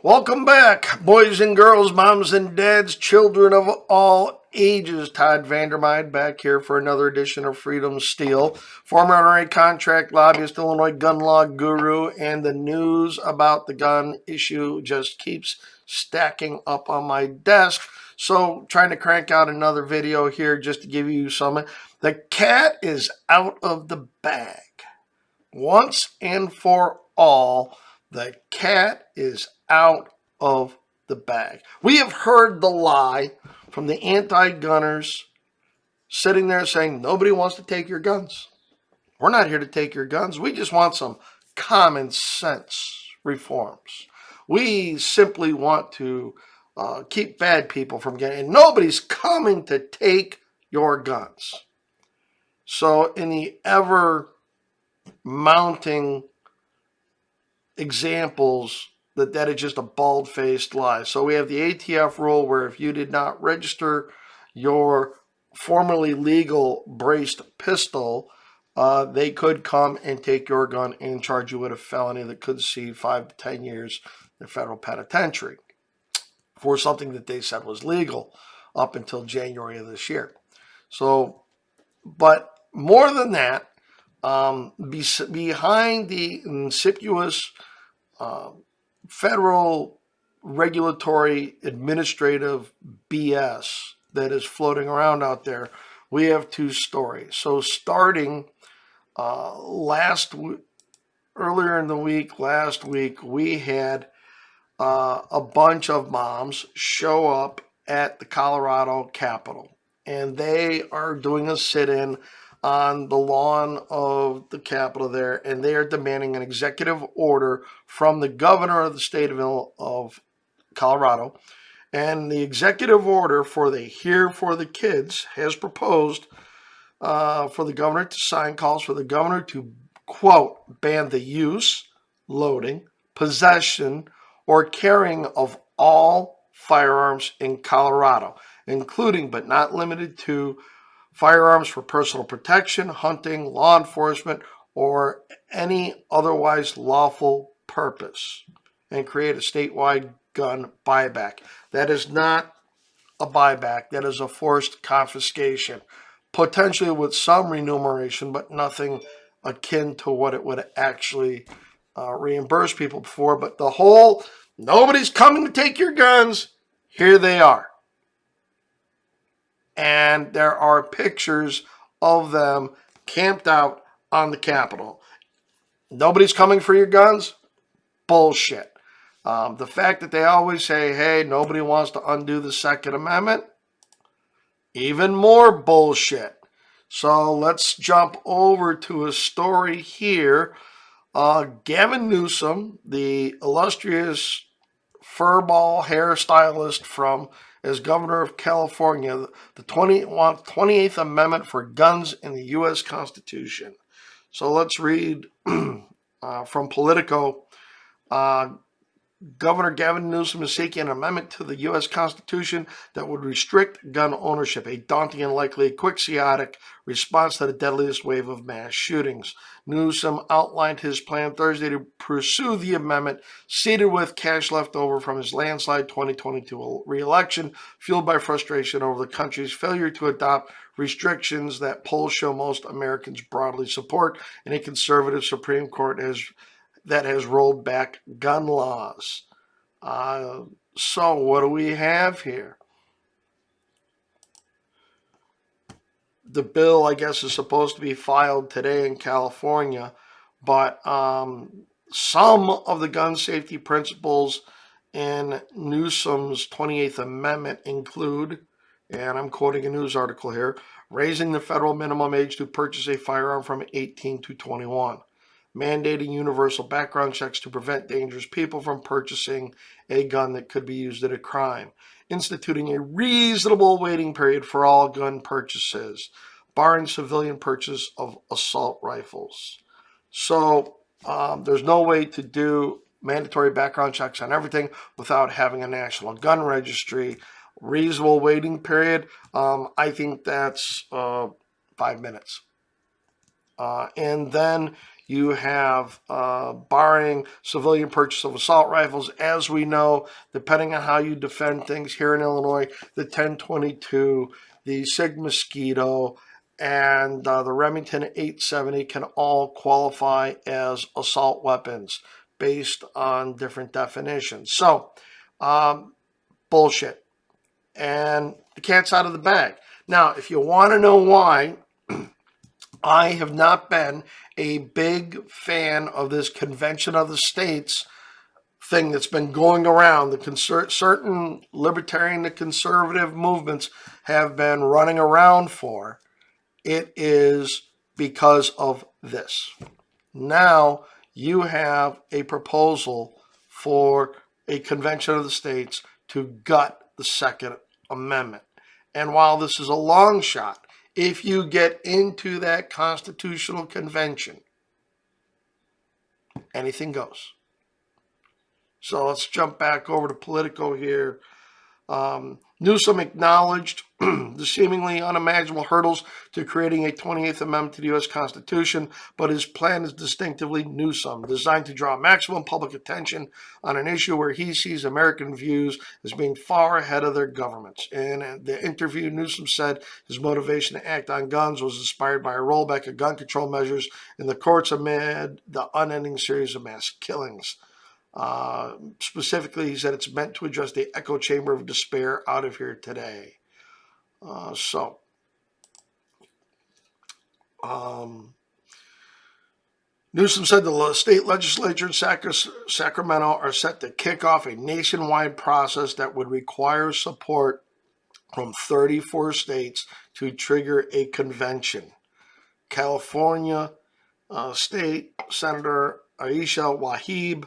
Welcome back, boys and girls, moms and dads, children of all ages. Todd Vandermeide back here for another edition of Freedom Steel. Former NRA contract lobbyist, Illinois gun law guru, and the news about the gun issue just keeps stacking up on my desk. So trying to crank out another video here just to give you some. The cat is out of the bag. Once and for all, the cat is out of the bag. We have heard the lie from the anti-gunners sitting there saying nobody wants to take your guns. We're not here to take your guns. We just want some common sense reforms. We simply want to keep bad people from getting, and nobody's coming to take your guns. So in the ever mounting examples that is just a bald-faced lie. So we have the ATF rule where if you did not register your formerly legal braced pistol, they could come and take your gun and charge you with a felony that could see 5 to 10 years in federal penitentiary for something that they said was legal up until January of this year. So, but more than that, behind the insidious federal regulatory administrative BS that is floating around out there, we have two stories. So starting earlier in the week, last week, we had a bunch of moms show up at the Colorado Capitol, and they are doing a sit-in on the lawn of the Capitol there, and they are demanding an executive order from the governor of the state of Colorado. And the executive order for the Here for the Kids has proposed for the governor to sign, calls for the governor to, quote, ban the use, loading, possession, or carrying of all firearms in Colorado, including but not limited to firearms for personal protection, hunting, law enforcement, or any otherwise lawful purpose, and create a statewide gun buyback. That is not a buyback. That is a forced confiscation, potentially with some remuneration, but nothing akin to what it would actually reimburse people for. But the whole, nobody's coming to take your guns, here they are. And there are pictures of them camped out on the Capitol. Nobody's coming for your guns? Bullshit. The fact that they always say, hey, nobody wants to undo the Second Amendment? Even more bullshit. So let's jump over to a story here. Gavin Newsom, the illustrious furball hairstylist from as governor of California, the 28th Amendment for guns in the U.S. Constitution. So let's read from Politico. Governor Gavin Newsom is seeking an amendment to the U.S. Constitution that would restrict gun ownership, a daunting and likely quixotic response to the deadliest wave of mass shootings. Newsom outlined his plan Thursday to pursue the amendment, seated with cash left over from his landslide 2022 re-election, fueled by frustration over the country's failure to adopt restrictions that polls show most Americans broadly support, and a conservative Supreme Court that has rolled back gun laws. So what do we have here? The bill, I guess, is supposed to be filed today in California, but some of the gun safety principles in Newsom's 28th Amendment include, and I'm quoting a news article here, raising the federal minimum age to purchase a firearm from 18 to 21. Mandating universal background checks to prevent dangerous people from purchasing a gun that could be used in a crime, instituting a reasonable waiting period for all gun purchases, barring civilian purchase of assault rifles. So there's no way to do mandatory background checks on everything without having a national gun registry. Reasonable waiting period, I think that's 5 minutes. And then you have barring civilian purchase of assault rifles. As we know, depending on how you defend things here in Illinois, the 1022, the Sig Mosquito, and the Remington 870 can all qualify as assault weapons based on different definitions. So, bullshit. And the cat's out of the bag. Now, if you want to know why, I have not been a big fan of this Convention of the States thing that's been going around. Certain libertarian to conservative movements have been running around for. It is because of this. Now you have a proposal for a Convention of the States to gut the Second Amendment. And while this is a long shot, if you get into that constitutional convention, anything goes. So let's jump back over to Politico here. Newsom acknowledged the seemingly unimaginable hurdles to creating a 28th Amendment to the U.S. Constitution, but his plan is distinctively Newsom, designed to draw maximum public attention on an issue where he sees American views as being far ahead of their governments. In the interview, Newsom said his motivation to act on guns was inspired by a rollback of gun control measures in the courts amid the unending series of mass killings. Specifically, he said it's meant to address the echo chamber of despair out of here today. Newsom said the state legislature in Sacramento are set to kick off a nationwide process that would require support from 34 states to trigger a convention. California State Senator Aisha Wahib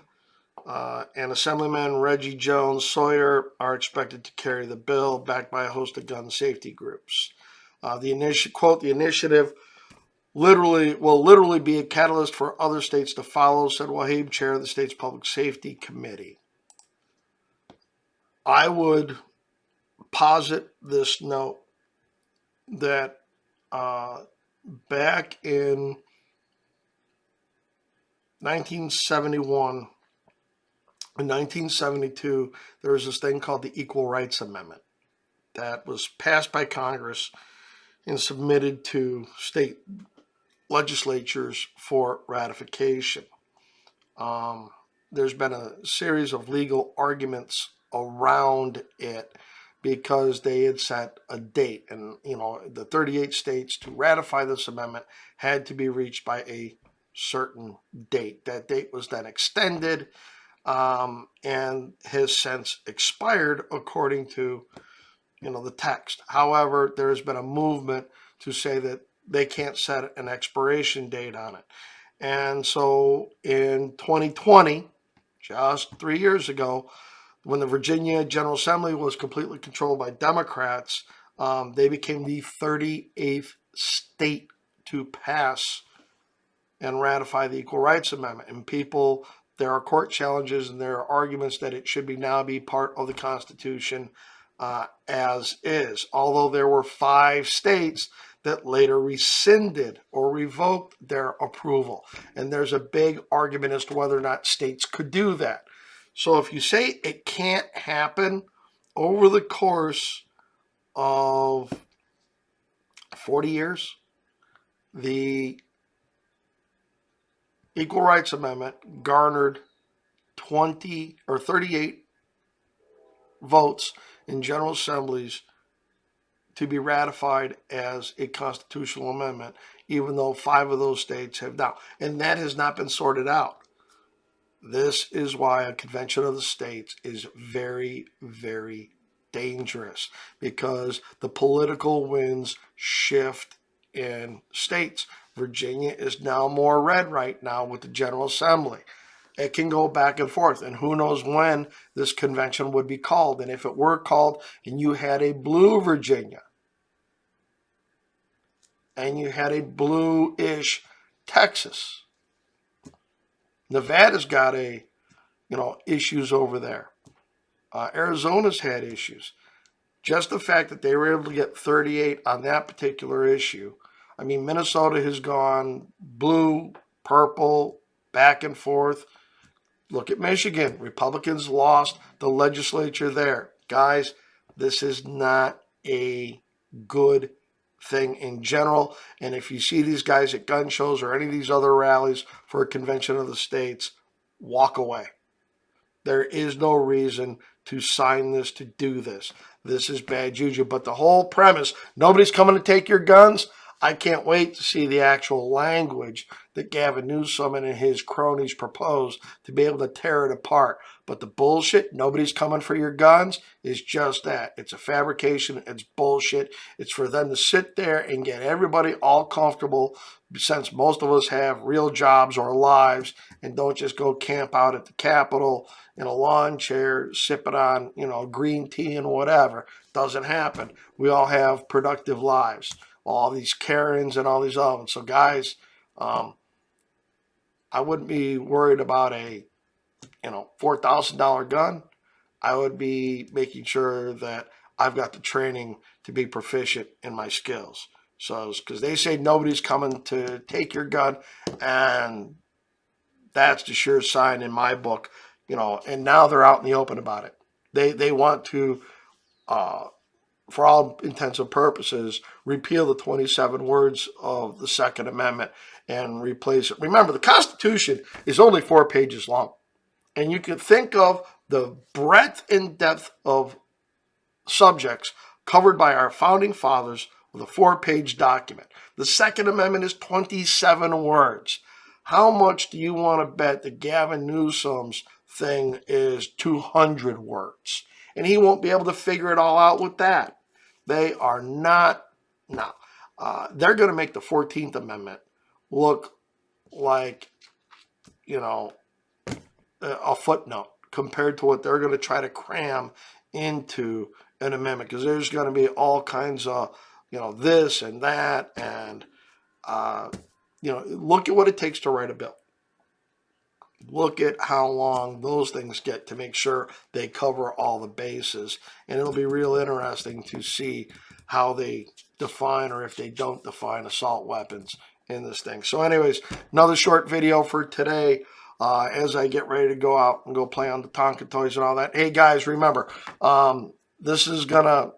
and Assemblyman Reggie Jones Sawyer are expected to carry the bill, backed by a host of gun safety groups. The initiative will literally be a catalyst for other states to follow, said Wahib, chair of the state's Public Safety Committee. I would posit this note that back in 1971, in 1972, there was this thing called the Equal Rights Amendment that was passed by Congress and submitted to state legislatures for ratification. There's been a series of legal arguments around it because they had set a date, and the 38 states to ratify this amendment had to be reached by a certain date. That date was then extended and has since expired according to the text. However, there has been a movement to say that they can't set an expiration date on it. And so in 2020, just 3 years ago, when the Virginia General Assembly was completely controlled by Democrats, they became the 38th state to pass and ratify the Equal Rights Amendment. And there are court challenges and there are arguments that it should now be part of the Constitution as is. Although there were 5 states that later rescinded or revoked their approval. And there's a big argument as to whether or not states could do that. So if you say it can't happen over the course of 40 years, the Equal Rights Amendment garnered 20 or 38 votes in General Assemblies to be ratified as a constitutional amendment, even though 5 of those states have now. And that has not been sorted out. This is why a convention of the states is very, very dangerous, because the political winds shift in states. Virginia is now more red right now with the General Assembly. It can go back and forth, and who knows when this convention would be called. And if it were called and you had a blue Virginia and you had a blue-ish Texas, Nevada's got issues over there. Arizona's had issues. Just the fact that they were able to get 38 on that particular issue. I mean, Minnesota has gone blue, purple, back and forth. Look at Michigan. Republicans lost the legislature there. Guys, this is not a good thing in general. And if you see these guys at gun shows or any of these other rallies for a convention of the states, walk away. There is no reason to sign this, to do this. This is bad juju. But the whole premise, nobody's coming to take your guns. I can't wait to see the actual language that Gavin Newsom and his cronies propose to be able to tear it apart. But the bullshit, nobody's coming for your guns, is just that. It's a fabrication. It's bullshit. It's for them to sit there and get everybody all comfortable, since most of us have real jobs or lives and don't just go camp out at the Capitol in a lawn chair sipping on, green tea and whatever. Doesn't happen. We all have productive lives. All these Karens and all these other ones. So guys, I wouldn't be worried about a $4,000 gun. I would be making sure that I've got the training to be proficient in my skills. So, because they say nobody's coming to take your gun, and that's the sure sign in my book, and now they're out in the open about it. They want to, for all intents and purposes, repeal the 27 words of the Second Amendment and replace it. Remember, the Constitution is only 4 pages long. And you can think of the breadth and depth of subjects covered by our founding fathers with a 4-page document. The Second Amendment is 27 words. How much do you want to bet that Gavin Newsom's thing is 200 words? And he won't be able to figure it all out with that. They are not. No. They're going to make the 14th Amendment look like, a footnote compared to what they're going to try to cram into an amendment, because there's going to be all kinds of, this and that. And, look at what it takes to write a bill. Look at how long those things get to make sure they cover all the bases. And it'll be real interesting to see how they define, or if they don't define, assault weapons in this thing. So anyways, another short video for today. As I get ready to go out and go play on the Tonka toys and all that. Hey guys, remember, this is gonna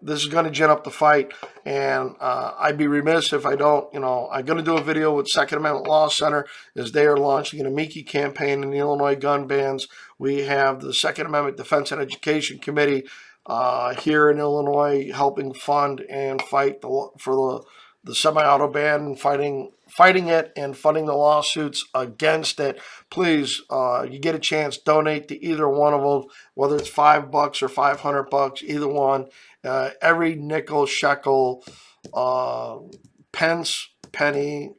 gin up the fight, and I'd be remiss if I don't. I'm gonna do a video with Second Amendment Law Center, as they are launching an amici campaign in the Illinois gun bans. We have the Second Amendment Defense and Education Committee here in Illinois helping fund and fight for the semi-auto ban, and fighting it and funding the lawsuits against it. Please, you get a chance, donate to either one of them, whether it's $5 or $500, either one. Every nickel, shekel, pence, penny,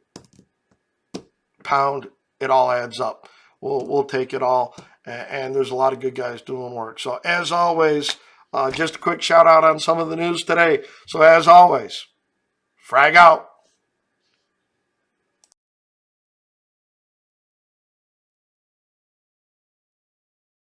pound, it all adds up. We'll take it all, and there's a lot of good guys doing work. So as always, just a quick shout out on some of the news today. So as always, frag out.